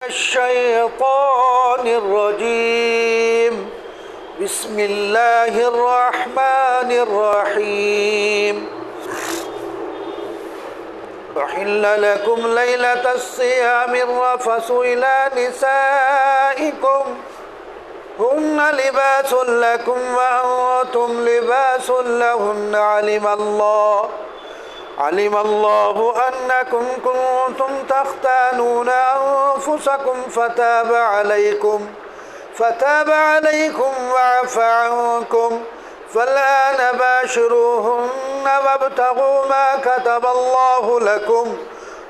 الشيطان الرجيم بسم الله الرحمن الرحيم أحل لكم ليلة الصيام الرفث إلى نسائكم هن لباس لكم وأنتم لباس لهن علم الله أنكم كنتم تختانون أنفسكم فتاب عليكم وعفى عنكم فالآن باشروهن وابتغوا ما كتب الله لكم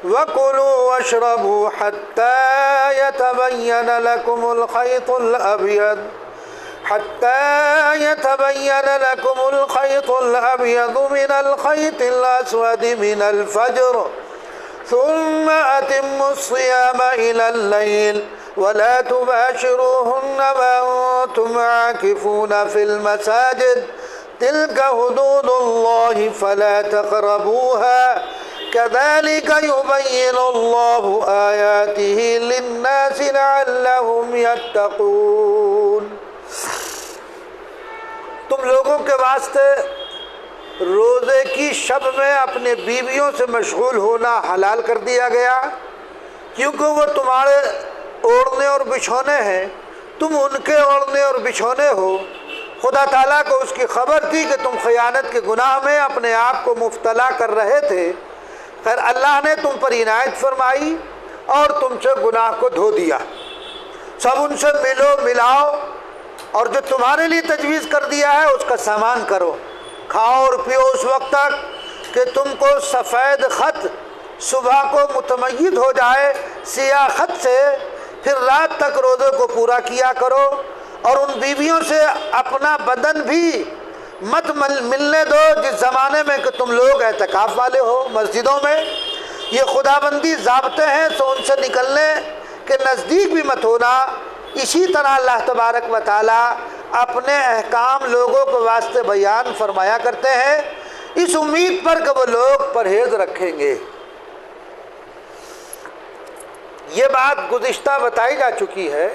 وكلوا واشربوا حتى يتبين لكم الخيط الأبيض من الخيط الأسود من الفجر ثم أتموا الصيام إلى الليل ولا تباشروهن وأنتم عاكفون في المساجد تلك حدود الله فلا تقربوها كذلك يبين الله آياته للناس لعلهم يتقون۔ تم لوگوں کے واسطے روزے کی شب میں اپنے بیویوں سے مشغول ہونا حلال کر دیا گیا، کیونکہ وہ تمہارے اوڑھنے اور بچھونے ہیں، تم ان کے اوڑھنے اور بچھونے ہو۔ خدا تعالیٰ کو اس کی خبر تھی کہ تم خیانت کے گناہ میں اپنے آپ کو مبتلا کر رہے تھے، پھر اللہ نے تم پر عنایت فرمائی اور تم سے گناہ کو دھو دیا۔ سب ان سے ملاؤ اور جو تمہارے لیے تجویز کر دیا ہے اس کا سامان کرو، کھاؤ اور پیو اس وقت تک کہ تم کو سفید خط صبح کو متمیز ہو جائے سیاہ خط سے، پھر رات تک روزے کو پورا کیا کرو، اور ان بیویوں سے اپنا بدن بھی مت ملنے دو جس زمانے میں کہ تم لوگ اعتکاف والے ہو مسجدوں میں۔ یہ خدابندی ضابطے ہیں، تو ان سے نکلنے کے نزدیک بھی مت ہونا۔ اسی طرح اللہ تبارک و تعالی اپنے احکام لوگوں کے واسطے بیان فرمایا کرتے ہیں اس امید پر کہ وہ لوگ پرہیز رکھیں گے۔ یہ بات گزشتہ بتائی جا چکی ہے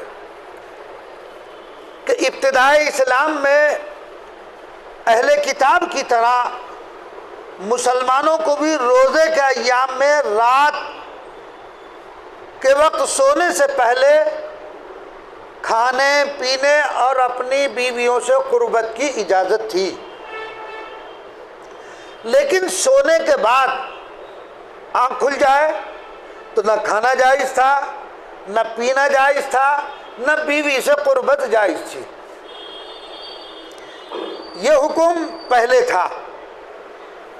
کہ ابتدائی اسلام میں اہل کتاب کی طرح مسلمانوں کو بھی روزے کے ایام میں رات کے وقت سونے سے پہلے کھانے پینے اور اپنی بیویوں سے قربت کی اجازت تھی، لیکن سونے کے بعد آنکھ کھل جائے تو نہ کھانا جائز تھا، نہ پینا جائز تھا، نہ بیوی سے قربت جائز تھی۔ یہ حکم پہلے تھا،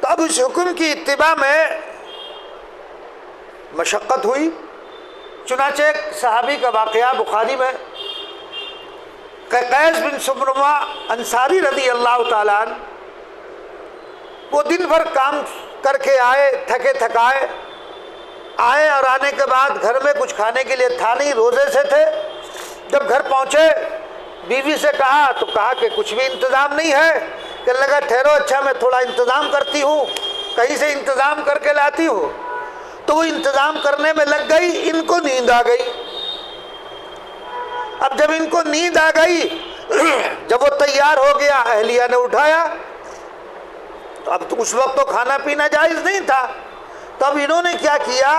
تو اب اس حکم کی اتباع میں مشقت ہوئی۔ چنانچہ ایک صحابی کا واقعہ بخاری میں کہ قیس بن سمرمہ انصاری رضی اللہ تعالیٰ عنہ، وہ دن بھر کام کر کے آئے، تھکے تھکائے آئے، اور آنے کے بعد گھر میں کچھ کھانے کے لیے تھا نہیں، روزے سے تھے۔ جب گھر پہنچے بیوی سے کہا تو کہا کہ کچھ بھی انتظام نہیں ہے۔ کہ لگا ٹھہرو، اچھا میں تھوڑا انتظام کرتی ہوں، کہیں سے انتظام کر کے لاتی ہوں۔ تو وہ انتظام کرنے میں لگ گئی، ان کو نیند آ گئی۔ اب جب ان کو نیند آ گئی، جب وہ تیار ہو گیا، اہلیہ نے اٹھایا، تو اب تو اس وقت تو کھانا پینا جائز نہیں تھا، تو اب انہوں نے کیا کیا،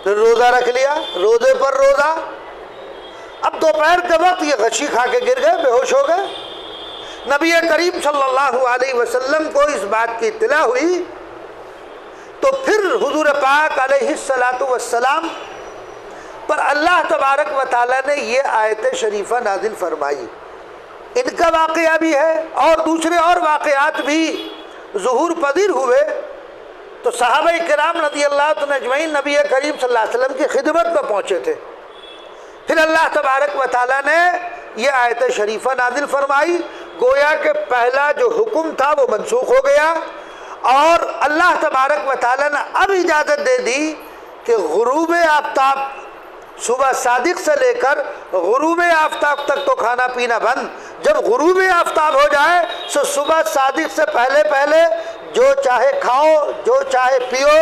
پھر روزہ رکھ لیا، روزے پر روزہ۔ اب دوپہر کے وقت یہ غشی کھا کے گر گئے، بے ہوش ہو گئے۔ نبی کریم صلی اللہ علیہ وسلم کو اس بات کی اطلاع ہوئی، تو پھر حضور پاک علیہ السلام پر اللہ تبارک و تعالیٰ نے یہ آیت شریفہ نازل فرمائی۔ ان کا واقعہ بھی ہے اور دوسرے اور واقعات بھی ظہور پذیر ہوئے، تو صحابہ کرام رضی اللہ عنہ اجمعین نبی کریم صلی اللہ علیہ وسلم کی خدمت میں پہنچے تھے۔ پھر اللہ تبارک و تعالیٰ نے یہ آیت شریفہ نازل فرمائی، گویا کہ پہلا جو حکم تھا وہ منسوخ ہو گیا، اور اللہ تبارک و تعالیٰ نے اب اجازت دے دی کہ غروب آفتاب، صبح صادق سے لے کر غروب آفتاب تک تو کھانا پینا بند۔ جب غروب آفتاب ہو جائے تو صبح صادق سے پہلے پہلے جو چاہے کھاؤ، جو چاہے پیو،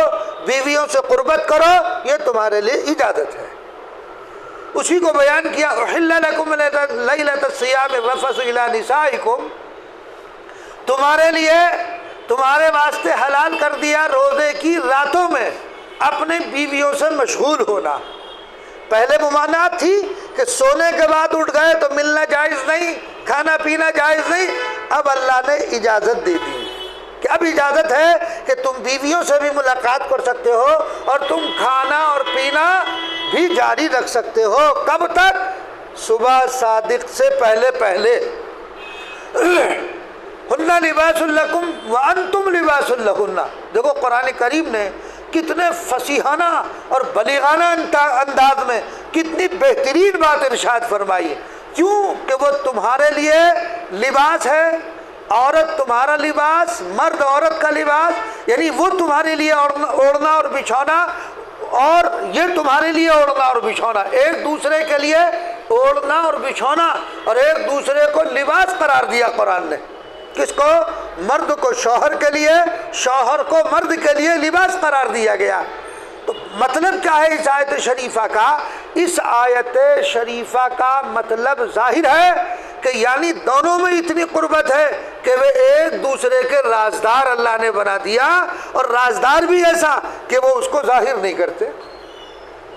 بیویوں سے قربت کرو، یہ تمہارے لیے اجازت ہے۔ اسی کو بیان کیا احل لکم لیلۃ الصیام الرفث الی نسائکم، تمہارے لیے تمہارے واسطے حلال کر دیا روزے کی راتوں میں اپنے بیویوں سے مشغول ہونا۔ پہلے ممانعت تھی کہ سونے کے بعد اٹھ گئے تو ملنا جائز نہیں، کھانا پینا جائز نہیں، اب اللہ نے اجازت دے دی کہ اب اجازت ہے کہ تم بیویوں سے بھی ملاقات کر سکتے ہو اور تم کھانا اور پینا بھی جاری رکھ سکتے ہو۔ کب تک؟ صبح صادق سے پہلے پہلے۔ ہن لباس لکم وانتم لباس لہن۔ دیکھو قرآن کریم نے کتنے فصیحانہ اور بلیغانہ انداز میں کتنی بہترین بات ارشاد فرمائی۔ کیوں کہ وہ تمہارے لیے لباس ہے، عورت تمہارا لباس، مرد عورت کا لباس، یعنی وہ تمہارے لیے اوڑھنا اور بچھونا اور یہ تمہارے لیے اوڑھنا اور بچھونا، ایک دوسرے کے لیے اوڑھنا اور بچھونا اور ایک دوسرے کو لباس قرار دیا قرآن نے۔ کس کو؟ مرد کو شوہر کے لیے، شوہر کو مرد کے لیے لباس قرار دیا گیا۔ تو مطلب کیا ہے اس آیت شریفہ کا؟ اس آیت شریفہ کا مطلب ظاہر ہے کہ یعنی دونوں میں اتنی قربت ہے کہ وہ ایک دوسرے کے رازدار اللہ نے بنا دیا، اور رازدار بھی ایسا کہ وہ اس کو ظاہر نہیں کرتے۔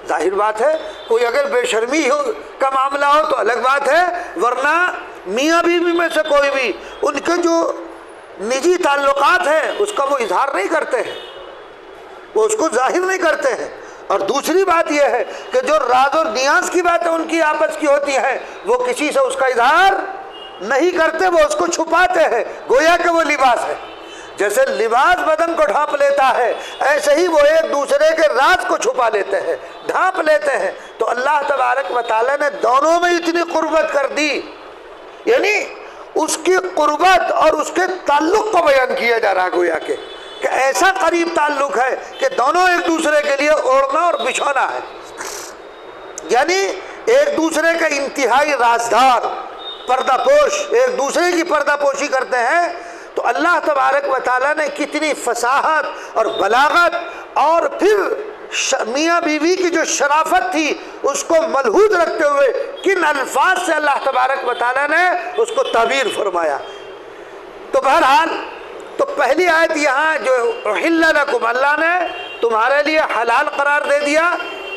ظاہر بات ہے کوئی اگر بے شرمی کا معاملہ ہو تو الگ بات ہے، ورنہ میاں بیوی میں سے کوئی بھی ان کے جو نجی تعلقات ہیں اس کا وہ اظہار نہیں کرتے ہیں، وہ اس کو ظاہر نہیں کرتے ہیں۔ اور دوسری بات یہ ہے کہ جو راز اور نیاز کی باتیں ان کی آپس کی ہوتی ہیں وہ کسی سے اس کا اظہار نہیں کرتے، وہ اس کو چھپاتے ہیں، گویا کہ وہ لباس ہے۔ جیسے لباس بدن کو ڈھانپ لیتا ہے، ایسے ہی وہ ایک دوسرے کے راز کو چھپا لیتے ہیں، ڈھانپ لیتے ہیں۔ تو اللہ تبارک و تعالیٰ نے دونوں میں اتنی قربت کر دی، یعنی اس کی قربت اور اس کے تعلق کو بیان کیا جا رہا گویا کہ ایسا قریب تعلق ہے کہ دونوں ایک دوسرے کے لیے اوڑھنا اور بچھونا ہے، یعنی ایک دوسرے کا انتہائی رازدار، پردہ پوش، ایک دوسرے کی پردہ پوشی کرتے ہیں۔ تو اللہ تبارک و تعالیٰ نے کتنی فصاحت اور بلاغت اور پھر میاں بیوی کی جو شرافت تھی اس کو ملحوظ رکھتے ہوئے کن الفاظ سے اللہ تبارک و تعالیٰ نے اس کو تعبیر فرمایا۔ تو بہرحال تو پہلی آیت یہاں جو احل لکم، اللہ نے تمہارے لیے حلال قرار دے دیا،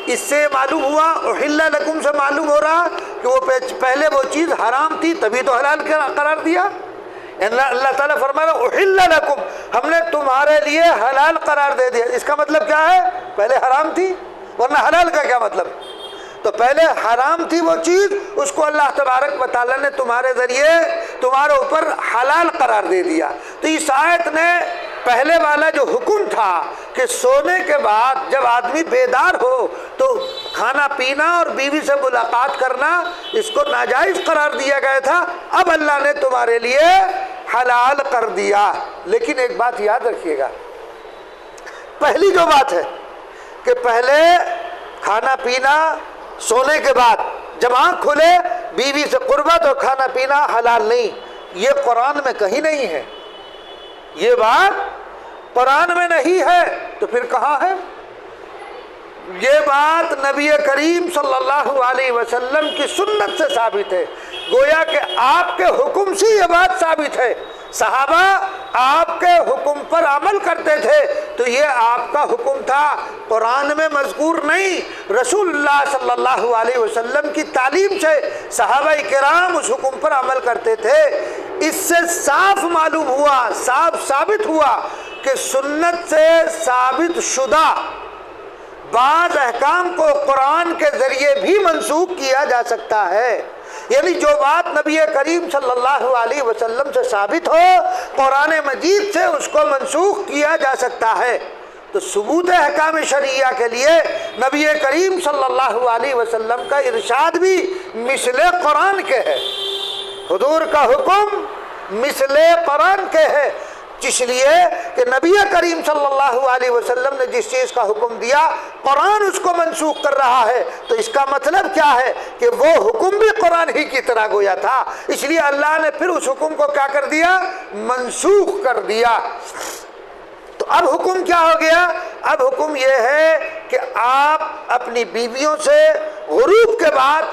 اس سے معلوم ہوا، احل لکم سے معلوم ہو رہا کہ وہ پہلے وہ چیز حرام تھی تبھی تو حلال قرار دیا۔ اللہ تعالیٰ فرما رہا احل لکم، ہم نے تمہارے لیے حلال قرار دے دیا۔ اس کا مطلب کیا ہے؟ پہلے حرام تھی، ورنہ حلال کا کیا مطلب؟ تو پہلے حرام تھی وہ چیز، اس کو اللہ تبارک و تعالیٰ نے تمہارے ذریعے تمہارے اوپر حلال قرار دے دیا۔ تو اس آیت نے پہلے والا جو حکم تھا کہ سونے کے بعد جب آدمی بیدار ہو تو کھانا پینا اور بیوی سے ملاقات کرنا اس کو ناجائز قرار دیا گیا تھا، اب اللہ نے تمہارے لیے حلال کر دیا۔ لیکن ایک بات یاد رکھیے گا، پہلی جو بات ہے کہ پہلے کھانا پینا سونے کے بعد جب آنکھ کھلے بیوی سے قربت اور کھانا پینا حلال نہیں، یہ قرآن میں کہیں نہیں ہے، یہ بات قرآن میں نہیں ہے، تو پھر کہاں ہے؟ یہ بات نبی کریم صلی اللہ علیہ وسلم کی سنت سے ثابت ہے، گویا کہ آپ کے حکم سے یہ بات ثابت ہے۔ صحابہ آپ کے حکم پر عمل کرتے تھے تو یہ آپ کا حکم تھا، قرآن میں مذکور نہیں، رسول اللہ صلی اللہ علیہ وسلم کی تعلیم سے صحابہ کرام اس حکم پر عمل کرتے تھے۔ اس سے صاف معلوم ہوا، صاف ثابت ہوا کہ سنت سے ثابت شدہ بعض احکام کو قرآن کے ذریعے بھی منسوخ کیا جا سکتا ہے، یعنی جو بات نبی کریم صلی اللہ علیہ وسلم سے ثابت ہو قرآن مجید سے اس کو منسوخ کیا جا سکتا ہے۔ تو ثبوت احکام شرعیہ کے لیے نبی کریم صلی اللہ علیہ وسلم کا ارشاد بھی مثل قرآن کے ہے، حضور کا حکم مثل قرآن کے ہے، اس لیے کہ نبی کریم صلی اللہ علیہ وسلم نے جس چیز کا حکم دیا قرآن اس کو منسوخ کر رہا ہے، تو اس کا مطلب کیا ہے کہ وہ حکم بھی قرآن ہی کی طرح گویا تھا، اس لیے اللہ نے پھر اس حکم کو کیا کر دیا؟ منسوخ کر دیا۔ تو اب حکم کیا ہو گیا؟ اب حکم یہ ہے کہ آپ اپنی بیویوں سے غروب کے بعد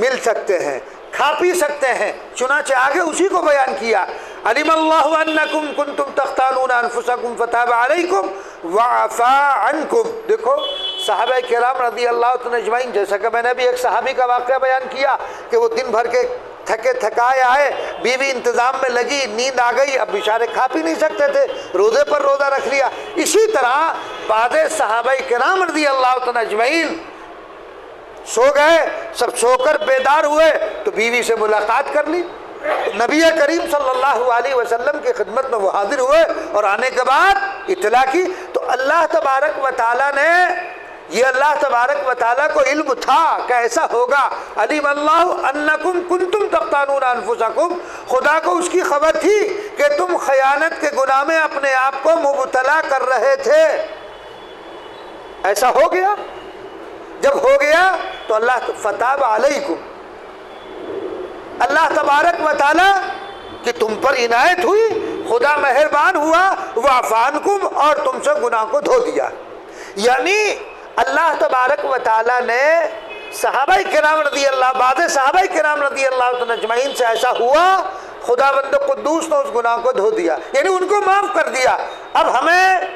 مل سکتے ہیں، کھا پی سکتے ہیں۔ چنانچہ آگے اسی کو بیان کیا، علم اللہ انکم کنتم تختانون انفسکم فتاب علیکم وعفا عنکم۔ دیکھو صحابہ کرام رضی اللہ عنہم اجمعین، جیسا کہ میں نے بھی ایک صحابی کا واقعہ بیان کیا کہ وہ دن بھر کے تھکے تھکائے آئے، بیوی انتظام میں لگی، نیند آ گئی، اب بیچارے کھا پی نہیں سکتے تھے، روزے پر روزہ رکھ لیا۔ اسی طرح بعد صحابہ کرام رضی اللہ عنہم اجمعین سو گئے، سب سو کر بیدار ہوئے تو بیوی سے ملاقات کر لی، نبی کریم صلی اللہ علیہ وسلم کی خدمت میں وہ حاضر ہوئے اور آنے کے بعد اطلاع کی۔ تو اللہ تبارک و تعالیٰ نے، یہ اللہ تبارک و تعالیٰ کو علم تھا کہ ایسا ہوگا، علم اللہ انکم کنتم تختانون انفسکم، خدا کو اس کی خبر تھی کہ تم خیانت کے گناہ میں اپنے آپ کو مبتلا کر رہے تھے۔ ایسا ہو گیا، جب ہو گیا تو اللہ فتاب علیکم، اللہ تبارک و تعالیٰ کہ تم پر عنایت ہوئی، خدا مہربان ہوا، وعفا عنکم، اور تم سے گناہ کو دھو دیا۔ یعنی اللہ تبارک و تعالیٰ نے صحابہ کرام رضی اللہ، بعد صحابہ کرام رضی اللہ عنہ اجمعین سے ایسا ہوا، خدا بند قدوس نے اس گناہ کو دھو دیا، یعنی ان کو معاف کر دیا۔ اب ہمیں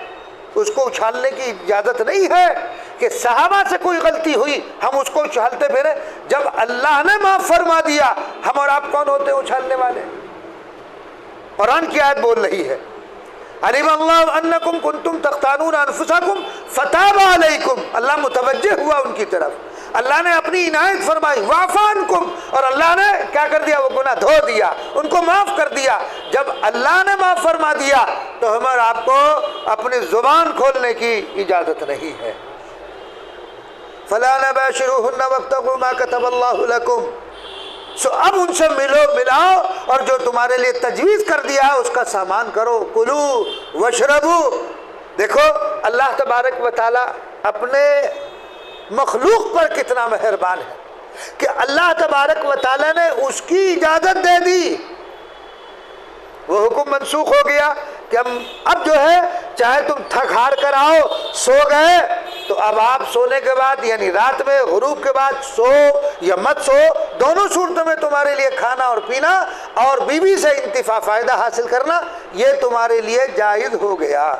اس کو اچھالنے کی اجازت نہیں ہے کہ صحابہ سے کوئی غلطی ہوئی ہم اس کو اچھالتے پھریں، جب اللہ نے معاف فرما دیا، ہم اور آپ کون ہوتے ہیں اچھالنے والے؟ قرآن کی آیت بول رہی ہے، علم اللہ انکم کنتم تختانون انفسکم فتاب علیکم، اللہ متوجہ ہوا ان کی طرف، اللہ نے اپنی عنایت فرمائی، وعفا عنکم، اور اللہ نے کیا کر دیا؟ وہ گناہ دھو دیا، ان کو معاف کر دیا۔ جب اللہ نے معاف فرما دیا تو ہم اور آپ کو اپنی زبان کھولنے کی اجازت نہیں ہے۔ فلا نباشروہن وابتغوا ما كتب اللہ لکم، سو اب ان سے ملاؤ اور جو تمہارے لیے تجویز کر دیا ہے اس کا سامان کرو، کلو وشربو۔ دیکھو اللہ تبارک و تعالیٰ اپنے مخلوق پر کتنا مہربان ہے کہ اللہ تبارک و تعالیٰ نے اس کی اجازت دے دی، وہ حکم منسوخ ہو گیا کہ اب جو ہے چاہے تم تھک ہار کر آؤ، سو گئے تو اب آپ سونے کے بعد یعنی رات میں غروب کے بعد سو یا مت سو، دونوں صورتوں میں تمہارے لیے کھانا اور پینا اور بیوی سے انتفاع فائدہ حاصل کرنا یہ تمہارے لیے جائز ہو گیا۔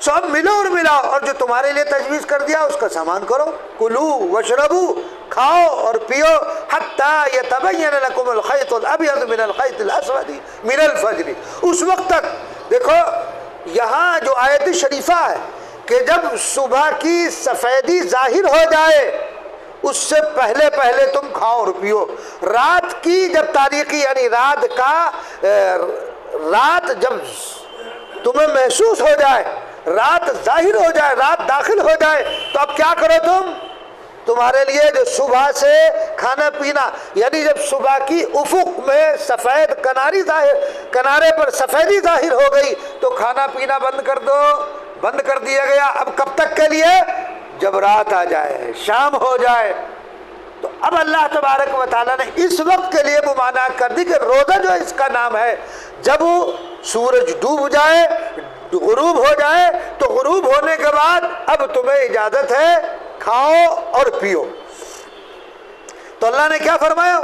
سو اب ملو اور ملاؤ، اور جو تمہارے لیے تجویز کر دیا اس کا سامان کرو، کلو وشربو، کھاؤ اور پیو، حتی یتبین لکم الخیط الابیض من الخیط الاسود من الفجر، اس وقت تک۔ دیکھو یہاں جو آیت شریفہ ہے کہ جب صبح کی سفیدی ظاہر ہو جائے اس سے پہلے پہلے تم کھاؤ اور پیو، رات کی جب تاریکی یعنی رات جب تمہیں محسوس ہو جائے، رات ظاہر ہو جائے، رات داخل ہو جائے، تو اب کیا کرو تم؟ تمہارے لیے جو صبح سے کھانا پینا یعنی جب صبح کی افق میں سفید کنارے پر سفیدی ظاہر ہو گئی تو کھانا پینا بند کر دو، بند کر دیا گیا۔ اب کب تک کے لیے؟ جب رات آ جائے، شام ہو جائے۔ تو اب اللہ تبارک و تعالیٰ نے اس وقت کے لیے ممانعت کر دی کہ روزہ جو اس کا نام ہے، جب سورج ڈوب جائے، غروب ہو جائے تو غروب ہونے کے بعد اب تمہیں اجازت ہے کھاؤ اور پیو۔ تو اللہ نے کیا فرمایا؟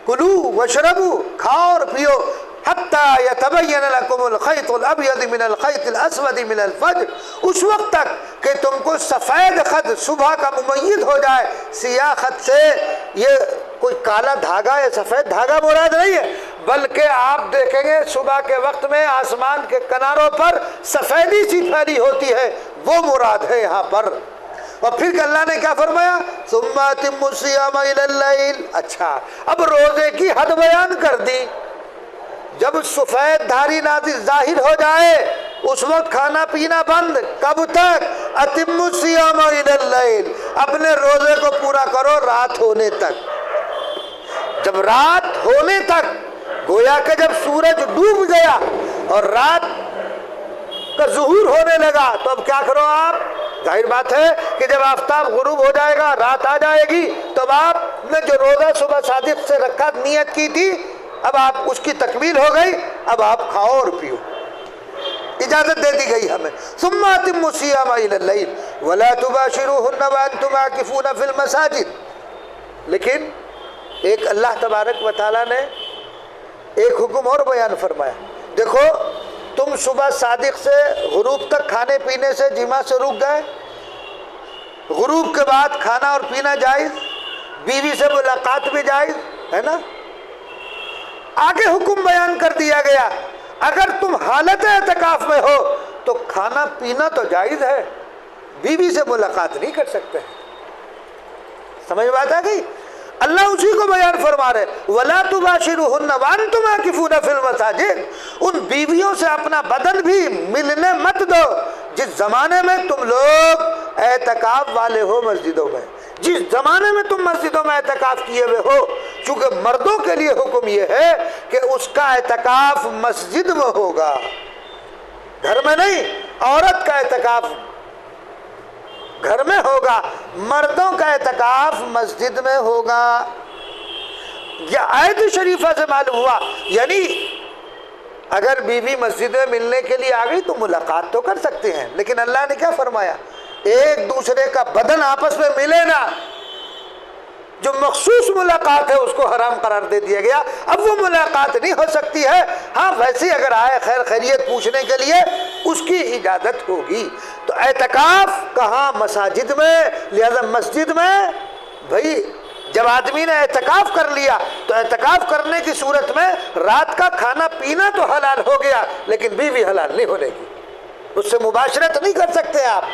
کلو وشربو، کھاؤ اور پیو، حتی یتبین لکم الخیط الابیض من الخیط الاسود من الفجر، اس وقت تک کہ تم کو سفید خط صبح کا ممیز ہو جائے۔ سیاہ خط سے یہ کوئی کالا دھاگا یا سفید دھاگا مراد نہیں ہے، بلکہ آپ دیکھیں گے صبح کے وقت میں آسمان کے کناروں پر سفیدی سی پھیلی ہوتی ہے، وہ مراد ہے یہاں پر۔ اور پھر اللہ نے کیا فرمایا؟ ثم اتموا الصیام الی اللیل۔ اچھا اب روزے کی حد بیان کر دی، جب سفید دھاری نازل ظاہر ہو جائے اس وقت کھانا پینا بند۔ کب تک؟ اتموا الصیام الی اللیل، اپنے روزے کو پورا کرو رات ہونے تک۔ جب رات ہونے تک، گویا کہ جب سورج ڈوب گیا اور رات کا ظہور ہونے لگا تو اب کیا کرو آپ؟ ظاہر بات ہے کہ جب آفتاب غروب ہو جائے گا، رات آ جائے گی، تو اب آپ نے جو روزہ صبح صادق سے رکھا نیت کی تھی اب آپ اس کی تکمیل ہو گئی، اب آپ کھاؤ اور پیو، اجازت دے دی گئی ہمیں۔ ثم اتموا الصیام الی اللیل ولا تباشروہن وانتم عاکفون فی المساجد۔ لیکن ایک اللہ تبارک و تعالیٰ نے ایک حکم اور بیان فرمایا. دیکھو تم صبح صادق سے غروب تک کھانے پینے سے جماع سے رک گئے، غروب کے بعد کھانا اور پینا جائز، بیوی سے ملاقات بھی جائز ہے نا. آگے حکم بیان کر دیا گیا اگر تم حالت اعتکاف میں ہو تو کھانا پینا تو جائز ہے، بیوی سے ملاقات نہیں کر سکتے. سمجھ بات آ گئی؟ اللہ اسی کو بیان فرما رہے وَلَا تُبَاشِرُهُنَّ وَأَنْتُمْ عَاكِفُونَ فِي الْمَسَاجِدِ. ان بیویوں سے اپنا بدن بھی ملنے مت دو جس زمانے میں تم لوگ اعتکاف والے ہو مسجدوں میں، جس زمانے میں تم مسجدوں میں اعتکاف کیے ہوئے ہو. چونکہ مردوں کے لیے حکم یہ ہے کہ اس کا اعتکاف مسجد میں ہوگا، گھر میں نہیں. عورت کا اعتکاف گھر میں ہوگا، مردوں کا اعتکاف مسجد میں ہوگا. یہ آیت شریفہ سے معلوم ہوا یعنی اگر بیوی مسجد میں ملنے کے لیے آ گئی تو ملاقات تو کر سکتے ہیں، لیکن اللہ نے کیا فرمایا؟ ایک دوسرے کا بدن آپس میں ملے نا. جو مخصوص ملاقات ہے اس کو حرام قرار دے دیا گیا. اب وہ ملاقات نہیں ہو سکتی ہے. ہاں ویسے اگر آئے خیر خیریت پوچھنے کے لیے اس کی اجازت ہوگی. تو اعتکاف کہاں؟ مساجد میں. لہذا مسجد میں بھائی جب آدمی نے اعتکاف کر لیا تو اعتکاف کرنے کی صورت میں رات کا کھانا پینا تو حلال ہو گیا، لیکن بیوی حلال نہیں ہونے کی، اس سے مباشرت نہیں کر سکتے آپ.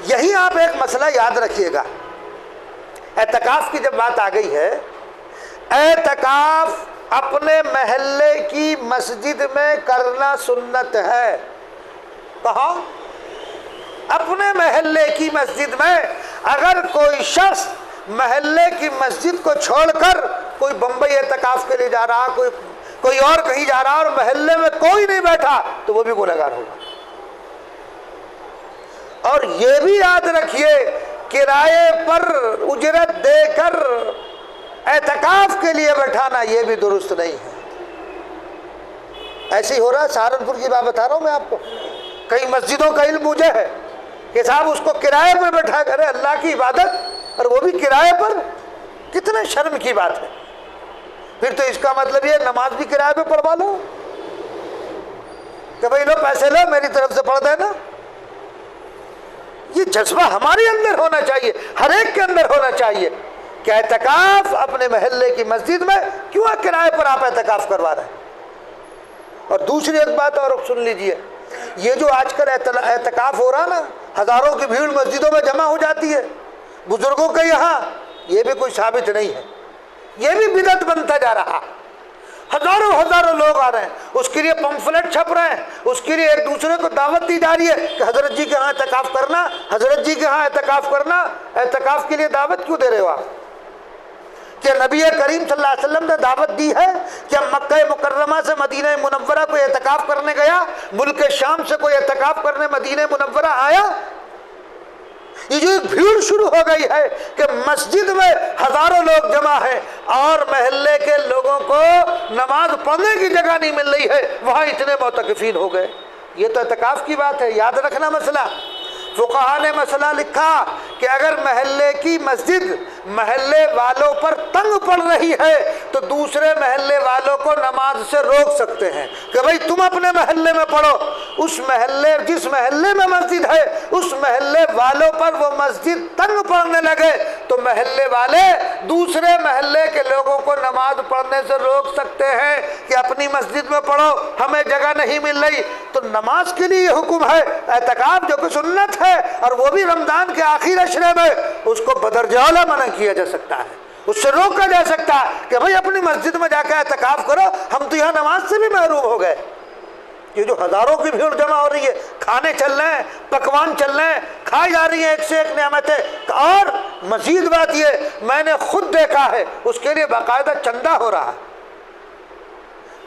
یہی آپ ایک مسئلہ یاد رکھیے گا. اعتکاف کی جب بات آ گئی ہے، اعتکاف اپنے محلے کی مسجد میں کرنا سنت ہے. کہاں؟ اپنے محلے کی مسجد میں. اگر کوئی شخص محلے کی مسجد کو چھوڑ کر کوئی بمبئی اعتکاف کے لیے جا رہا، کوئی اور کہیں جا رہا اور محلے میں کوئی نہیں بیٹھا تو وہ بھی گنہگار ہوگا. اور یہ بھی یاد رکھیے کرائے پر اجرت دے کر اعتکاف کے لیے بیٹھانا یہ بھی درست نہیں ہے. ایسے ہی ہو رہا ہے. سہارنپور کی بات بتا رہا ہوں میں آپ کو. کئی مسجدوں کا علم مجھے ہے کہ صاحب اس کو کرائے پر بیٹھا کرے اللہ کی عبادت، اور وہ بھی کرائے پر. کتنے شرم کی بات ہے. پھر تو اس کا مطلب یہ نماز بھی کرائے پہ پڑھوا لو کہ بھائی لو پیسے لو میری طرف سے پڑھ دینا. یہ جذبہ ہمارے اندر ہونا چاہیے، ہر ایک کے اندر ہونا چاہیے کہ اعتکاف اپنے محلے کی مسجد میں کیوں کرائے پر آپ اعتکاف کروا رہے ہیں. اور دوسری ایک بات اور سن لیجئے، یہ جو آج کل اعتکاف ہو رہا نا، ہزاروں کی بھیڑ مسجدوں میں جمع ہو جاتی ہے بزرگوں کے یہاں، یہ بھی کوئی ثابت نہیں ہے. یہ بھی بدعت بنتا جا رہا. ہزاروں لوگ آ رہے ہیں، اس کے لیے پمفلٹ چھپ رہے ہیں، اس کے لیے ایک دوسرے کو دعوت دی جا رہی ہے کہ حضرت جی کے ہاں اعتکاف کرنا، حضرت جی کے ہاں اعتکاف کرنا. اعتکاف کے لیے دعوت کیوں دے رہے ہو آپ؟ کہ نبی کریم صلی اللہ علیہ وسلم نے دعوت دی ہے کہ مکہ مکرمہ سے مدینہ منورہ کو اعتکاف کرنے گیا، ملک شام سے کوئی اعتکاف کرنے مدینہ منورہ آیا؟ یہ جو ایک بھیڑ شروع ہو گئی ہے کہ مسجد میں ہزاروں لوگ جمع ہیں اور محلے کے لوگوں کو نماز پڑھنے کی جگہ نہیں مل رہی ہے، وہاں اتنے معتکفین ہو گئے. یہ تو اعتکاف کی بات ہے. یاد رکھنا مسئلہ. فقہا نے مسئلہ لکھا کہ اگر محلے کی مسجد محلے والوں پر تنگ پڑ رہی ہے تو دوسرے محلے والوں کو نماز سے روک سکتے ہیں کہ بھائی تم اپنے محلے میں پڑھو. اس محلے جس محلے میں مسجد ہے اس محلے والوں پر وہ مسجد تنگ پڑنے لگے تو محلے والے دوسرے محلے کے لوگوں کو نماز پڑھنے سے روک سکتے ہیں کہ اپنی مسجد میں پڑھو، ہمیں جگہ نہیں مل رہی. تو نماز کے لیے یہ حکم ہے. اعتکاف جو کہ سنت ہے اور وہ بھی رمضان کے آخر عشرے میں، اس کو بدرجہ اعلیٰ منع کیا جا سکتا ہے، اس سے روکا جا سکتا ہے کہ بھائی اپنی مسجد میں جا کے اعتکاف کرو. ہم تو یہاں نماز سے بھی محروم ہو گئے. یہ جو ہزاروں کی بھیڑ جمع ہو رہی ہے، کھانے چل رہے ہیں، پکوان چل رہے ہیں، کھائی جا رہی ہیں ایک سے ایک نعمتیں. اور مزید بات یہ میں نے خود دیکھا ہے، اس کے لیے باقاعدہ چندہ ہو رہا ہے.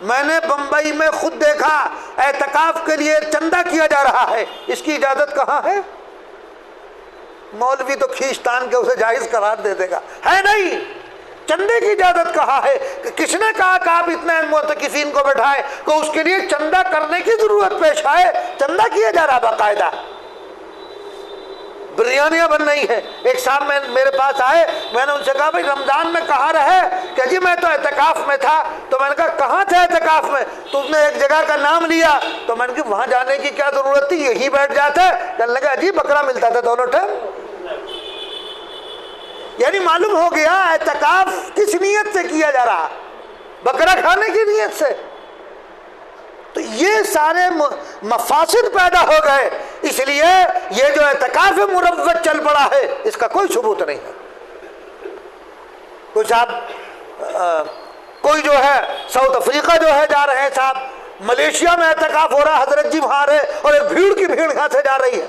میں نے بمبئی میں خود دیکھا اعتکاف کے لیے چندہ کیا جا رہا ہے. اس کی اجازت کہاں ہے؟ مولوی تو کھینچتان کے اسے جائز قرار دے دے گا، ہے نہیں. چندے کی اجازت کہاں ہے؟ کہ کس نے کہا کہ آپ اتنے معتکفین کو بیٹھائیں کہ اس کے لیے چندہ کرنے کی ضرورت پیش آئے؟ چندہ کیا جا رہا باقاعدہ. بریانیاں بن رہی ہیں. ایک صاحب میرے پاس آئے, میں نے ان سے کہا بھائی رمضان میں کہاں رہے؟ کہ جی میں تو اعتکاف میں تھا. تو میں نے کہا کہاں تھے اعتکاف میں؟ تو اس نے ایک جگہ کا نام لیا. تو میں نے کہا وہاں جانے کی کیا ضرورت تھی, یہی بیٹھ جاتے. کہنے لگا جی بکرا ملتا تھا دونوں ٹائم. یعنی معلوم ہو گیا اعتکاف کس نیت سے کیا جا رہا, بکرا کھانے کی نیت سے. تو یہ سارے مفاسد پیدا ہو گئے. اس لیے یہ جو اعتکاف مروج چل پڑا ہے اس کا کوئی ثبوت نہیں ہے. کچھ آپ کوئی جو ہے ساؤتھ افریقہ جو ہے جا رہے ہیں صاحب, ملیشیا میں اعتکاف ہو رہا, حضرت جی وہاں رہے اور ایک بھیڑ کی بھیڑ یہاں سے جا رہی ہے.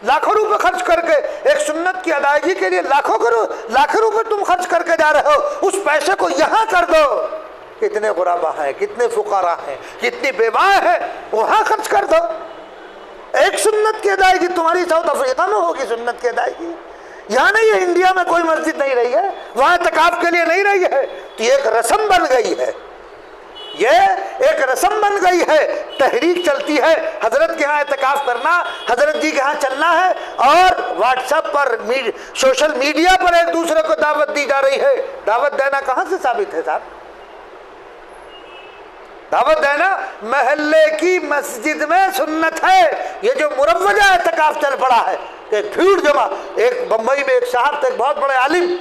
لاکھوں روپے خرچ کر کے ایک سنت کی ادائیگی کے لیے لاکھوں روپے تم خرچ کر کے جا رہے ہو, اس پیسے کو یہاں کر دو. کتنے غربا ہیں, کتنے فقراء ہیں, کتنی بیواہ ہیں, وہاں خرچ کر دو. ایک سنت کی ادائیگی تمہاری ساؤتھ افریقہ میں ہوگی, سنت کی ادائیگی یہاں نہیں ہے. انڈیا میں کوئی مسجد نہیں رہی ہے, وہاں اعتکاف کے لیے نہیں رہی ہے. تو یہ ایک رسم بن گئی ہے, یہ ایک رسم بن گئی ہے. تحریک چلتی ہے حضرت کے ہاں اعتکاف کرنا, حضرت جی کے ہاں چلنا ہے, اور واٹس ایپ پر سوشل میڈیا پر ایک دوسرے کو دعوت دی جا رہی ہے. دعوت دینا کہاں سے ثابت ہے صاحب؟ دعوت دینا محلے کی مسجد میں سنت ہے. یہ جو مروجہ اعتکاف چل پڑا ہے, ایک بھیڑ جمع. ایک بمبئی میں ایک صاحب تھے, ایک بہت بڑے عالم,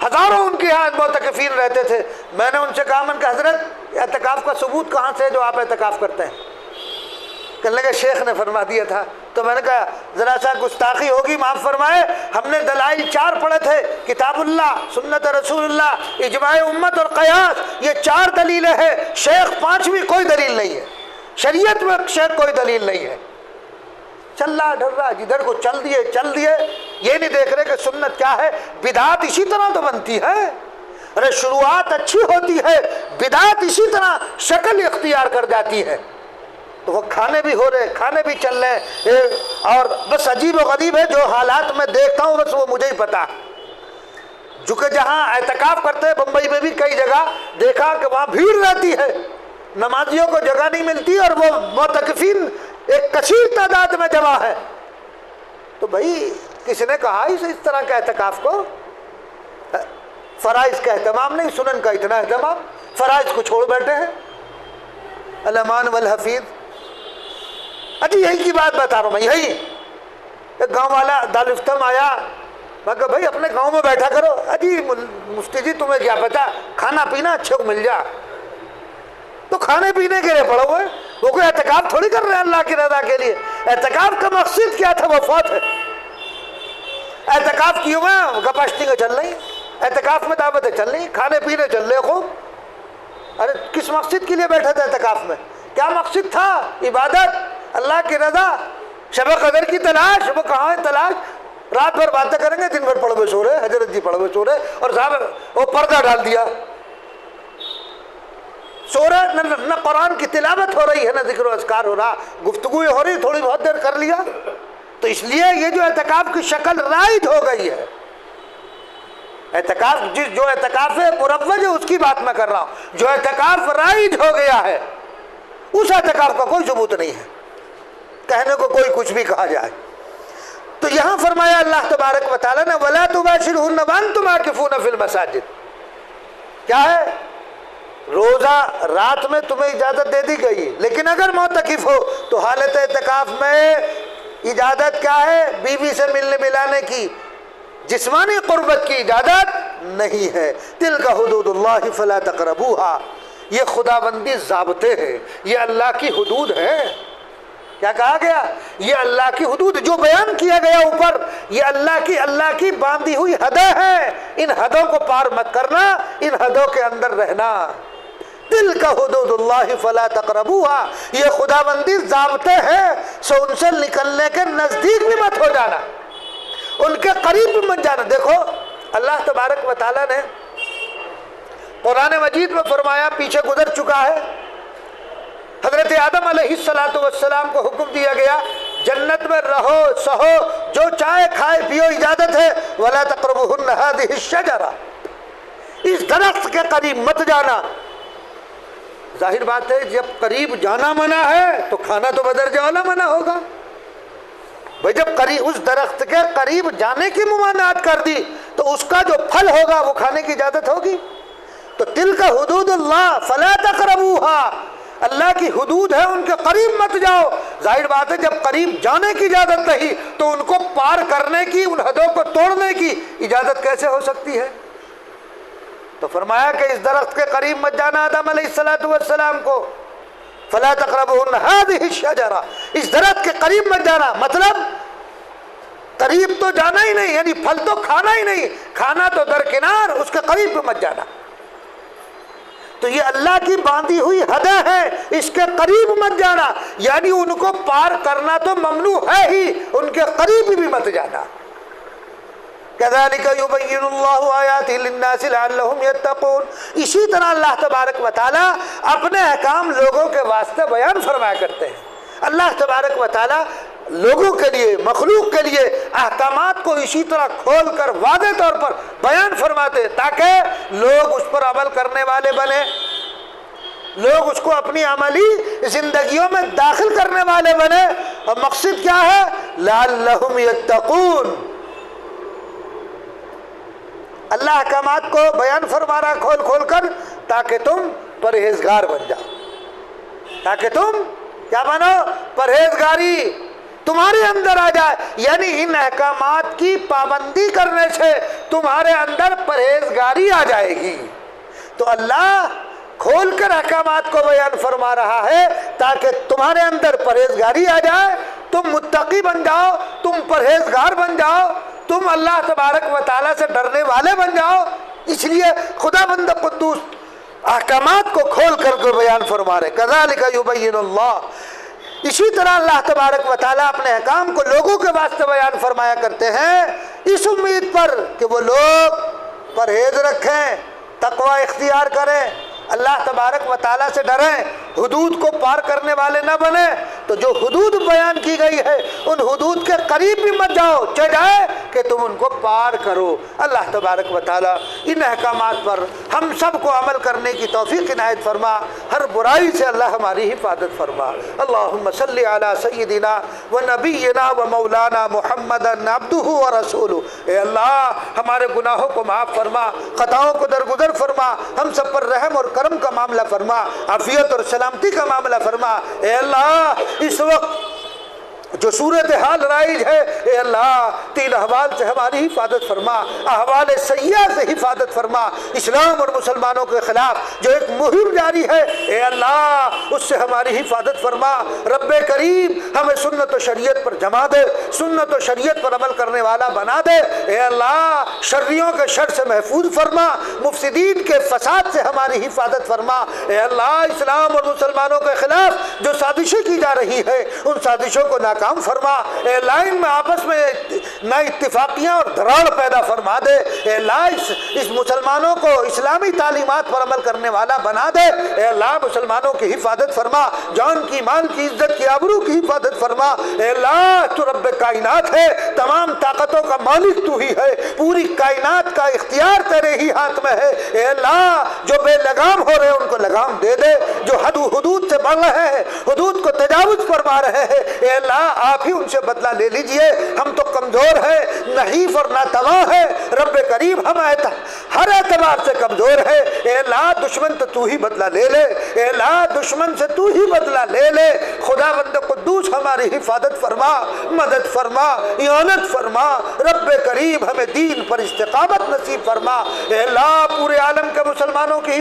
ہزاروں ان کے یہاں معتکفین رہتے تھے. میں نے ان سے کہا, من کہ حضرت اعتکاف کا ثبوت کہاں سے جو آپ اعتکاف کرتے ہیں؟ کہنے لگے شیخ نے فرما دیا تھا. تو میں نے کہا ذرا سا گستاخی ہوگی, معاف فرمائے, ہم نے دلائل 4 پڑھے تھے, کتاب اللہ, سنت رسول اللہ, اجماع امت اور قیاس. یہ 4 دلیلیں ہیں. شیخ 5ویں کوئی دلیل نہیں ہے, شریعت میں شیخ کوئی دلیل نہیں ہے. چل رہا ڈر رہا, جدھر کو چل دیے. یہ نہیں دیکھ رہے کہ سنت کیا ہے. بدعات اسی طرح تو بنتی ہے. ارے شروعات اچھی ہوتی ہے, بدعات اسی طرح شکل اختیار کر جاتی ہے. تو وہ کھانے بھی ہو رہے, کھانے بھی چل رہے, اور بس عجیب و غریب ہے جو حالات میں دیکھتا ہوں بس وہ مجھے ہی پتا. جو کہ جہاں اعتکاف کرتے ہیں بمبئی میں بھی کئی جگہ دیکھا کہ وہاں بھیڑ رہتی ہے, نمازیوں کو جگہ نہیں ملتی, اور وہ معتکفین ایک کثیر تعداد میں جمع ہے. تو بھائی کسی نے کہا اس طرح کا اعتکاف کو, فرائض کا اہتمام نہیں, سنن کا اتنا اہتمام, فرائض کو چھوڑ بیٹھے ہیں. الامان والحفیظ. اجی یہی کی بات بتا رہا ہوں میں. یہی ایک گاؤں والا دارالفتہ میں آیا, میں کہا بھائی اپنے گاؤں میں بیٹھا کرو. اجی مفتی جی تمہیں کیا پتا, کھانا پینا اچھے کو مل جا. تو کھانے پینے کے لیے پڑا ہوئے, وہ کوئی اعتکاف تھوڑی کر رہے ہیں اللہ کی رضا کے لیے. اعتکاف کا مقصد کیا تھا, وفات ہے. اعتکاف کیوں ہے؟ گپاشتی چل رہی, اعتکاف میں دعوتیں چل رہی, کھانے پینے چل رہے خوب. ارے کس مقصد کے لیے بیٹھا تھا اعتکاف میں؟ کیا مقصد تھا؟ عبادت, اللہ کی رضا, شب قدر کی تلاش. وہ کہاں ہے تلاش؟ رات بھر باتیں کریں گے, دن بھر پڑھ ہوئے سو رہے, حضرت جی پڑھ ہوئے سو رہے, اور صاحب وہ پردہ ڈال دیا, سو رہے. نہ قرآن کی تلاوت ہو رہی ہے, نہ ذکر و اذکار ہو رہا, گفتگو ہو رہی, تھوڑی بہت دیر کر لیا. تو اس لیے یہ جو اعتکاف کی شکل رائج ہو گئی ہے, اعتکاف جو اعتکاف مروج ہے اس کی بات میں کر رہا ہوں. جو اعتکاف رائج ہو گیا ہے اس اعتکاف کا کوئی ثبوت نہیں ہے, کہنے کو کوئی کچھ بھی کہا جائے. تو یہاں فرمایا اللہ تبارک و تعالیٰ نے وَلَا تُبَاشِرُهُنَّ وَأَنْتُمْ عَاكِفُونَ فِي الْمَسَاجِدِ. کیا ہے؟ روزہ رات میں تمہیں اجازت دے دی گئی, لیکن اگر معتکف ہو تو حالت اعتکاف میں اجازت کیا ہے؟ بیوی سے ملنے ملانے کی, جسمانی قربت کی اجازت نہیں ہے. تِلْكَ حُدُودُ اللَّهِ فَلَا تَقْرَبُوهَا. یہ خدا بندی ضابطے ہیں, یہ اللہ کی حدود ہیں. کیا کہا گیا؟ یہ اللہ کی حدود جو بیان کیا گیا اوپر, یہ اللہ کی باندھی ہوئی حدیں ہیں. ان حدوں کو پار مت کرنا, ان حدوں کے اندر رہنا. تِلْكَ حُدُودُ اللَّهِ فَلَا تَقْرَبُوهَا. یہ خدا بندی ضابطے ہیں, سو ان سے نکلنے کے نزدیک بھی مت ہو جانا, ان کے قریب بھی مت جانا. دیکھو اللہ تبارک و تعالیٰ نے قرآن مجید میں فرمایا, پیچھے گزر چکا ہے, حضرت آدم علیہ السلام کو حکم دیا گیا جنت میں رہو سہو, جو چاہے کھائے پیو, اجازت ہے. وَلَا تَقْرَبُوهُنَّ هَذِهِ الشَّجَرَةَ. اس درخت کے قریب مت جانا. ظاہر بات ہے جب قریب جانا منع ہے تو کھانا تو بدرجہ اولا منع ہوگا. بھائی جب قریب اس درخت کے قریب جانے کی ممانعت کر دی تو اس کا جو پھل ہوگا وہ کھانے کی اجازت ہوگی؟ تو تلک حدود اللہ فلا تقربوها، اللہ کی حدود ہے، ان کے قریب مت جاؤ۔ ظاہر بات ہے جب قریب جانے کی اجازت نہیں تو ان کو پار کرنے کی، ان حدوں کو توڑنے کی اجازت کیسے ہو سکتی ہے؟ تو فرمایا کہ اس درخت کے قریب مت جانا آدم علیہ السلام کو، فلا تقربوا هذه الشجرہ، اس درخت کے قریب مت جانا، مطلب قریب تو جانا ہی نہیں، یعنی پھل تو کھانا ہی نہیں، کھانا تو درکنار، اس کے قریب بھی مت جانا۔ تو یہ اللہ کی باندھی ہوئی حدیں ہیں، اس کے قریب مت جانا، یعنی ان کو پار کرنا تو ممنوع ہے ہی، ان کے قریب بھی مت جانا۔ كذلك يبين الله آياته للناس لعلهم يتقون، اسی طرح اللہ تبارک و تعالیٰ اپنے احکام لوگوں کے واسطے بیان فرمایا کرتے ہیں۔ اللہ تبارک و تعالیٰ لوگوں کے لیے، مخلوق کے لیے احکامات کو اسی طرح کھول کر واضح طور پر بیان فرماتے تاکہ لوگ اس پر عمل کرنے والے بنے، لوگ اس کو اپنی عملی زندگیوں میں داخل کرنے والے بنے۔ اور مقصد کیا ہے؟ لعلہم یتقون، اللہ احکامات کو بیان فرما رہا کھول کھول کر تاکہ تم پرہیزگار بن جاؤ، تاکہ تم کیا بنو؟ پرہیزگاری تمہارے اندر آ جائے، یعنی ان احکامات کی پابندی کرنے سے تمہارے اندر پرہیزگاری آ جائے گی۔ تو اللہ کھول کر احکامات کو بیان فرما رہا ہے تاکہ تمہارے اندر پرہیزگاری آ جائے، تم متقی بن جاؤ، تم پرہیزگار بن جاؤ، تم اللہ تبارک و تعالیٰ سے ڈرنے والے بن جاؤ۔ اس لیے خدا بند قدوس احکامات کو کھول کر کے بیان فرما رہے، کذالک یبین اللہ، اسی طرح اللہ تبارک و تعالیٰ اپنے احکام کو لوگوں کے واسطے بیان فرمایا کرتے ہیں اس امید پر کہ وہ لوگ پرہیز رکھیں، تقوی اختیار کریں، اللہ تبارک و تعالیٰ سے ڈریں، حدود کو پار کرنے والے نہ بنیں۔ تو جو حدود بیان کی گئی ہے ان حدود کے قریب بھی مت جاؤ، چاہے کہ تم ان کو پار کرو۔ اللہ تبارک و تعالیٰ ان احکامات پر ہم سب کو عمل کرنے کی توفیق عنایت فرما، ہر برائی سے اللہ ہماری حفاظت فرما۔ اللہم صلی علی سیدنا و نبینا و مولانا محمد عبدہ و رسولہ، اے اللہ ہمارے گناہوں کو معاف فرما، خطاؤں کو درگزر فرما، ہم سب پر رحم اور کرم کا معاملہ فرما، عافیت اور سلامتی کا معاملہ فرما۔ اے اللہ اس وقت جو صورتحال رائج ہے، اے اللہ تین احوال سے ہماری حفاظت فرما، احوال سیئہ سے حفاظت فرما، اسلام اور مسلمانوں کے خلاف جو ایک مہم جاری ہے اے اللہ اس سے ہماری حفاظت فرما۔ رب کریم ہمیں سنت و شریعت پر جما دے، سنت و شریعت پر عمل کرنے والا بنا دے۔ اے اللہ شریوں کے شر سے محفوظ فرما، مفسدین کے فساد سے ہماری حفاظت فرما۔ اے اللہ اسلام اور مسلمانوں کے خلاف جو سازشیں کی جا رہی ہے ان سازشوں کو ناکام فرما۔ اے لائن میں آپس میں نہ اتفاقیاں اور دراڑ پیدا فرما دے۔ اے اللہ اس مسلمانوں کو اسلامی تعلیمات پر عمل کرنے والا بنا دے۔ اے اللہ مسلمانوں کی حفاظت فرما، جان کی، مال کی، عزت کی، آبرو کی حفاظت فرما۔ اے اللہ تو رب کائنات ہے، تمام طاقتوں کا مالک تو ہی ہے، پوری کائنات کا اختیار تیرے ہی ہاتھ میں ہے۔ اے اللہ جو بے لگام ہو رہے ان کو لگام دے دے، جو حد و حدود سے بڑھ رہے ہیں، حدود کو تجاوز فرما رہے ہیں، اے اللہ آپ ہی ان سے بدلہ لے لیجئے۔ ہم تو کمزور ہیں، نحیف اور ناتواں ہیں، رب کریم ہم ہر اعتبار سے کمزور ہے۔ اے اللہ دشمن تو تو ہی بدلہ لے لے، اے اللہ دشمن سے تو ہی بدلہ لے لے۔ خدا بند قدوس ہماری حفاظت فرما، مدد فرما، اعانت فرما۔ رب کریم ہمیں دین پر استقامت نصیب فرما۔ اے اللہ پورے عالم کے مسلمانوں کی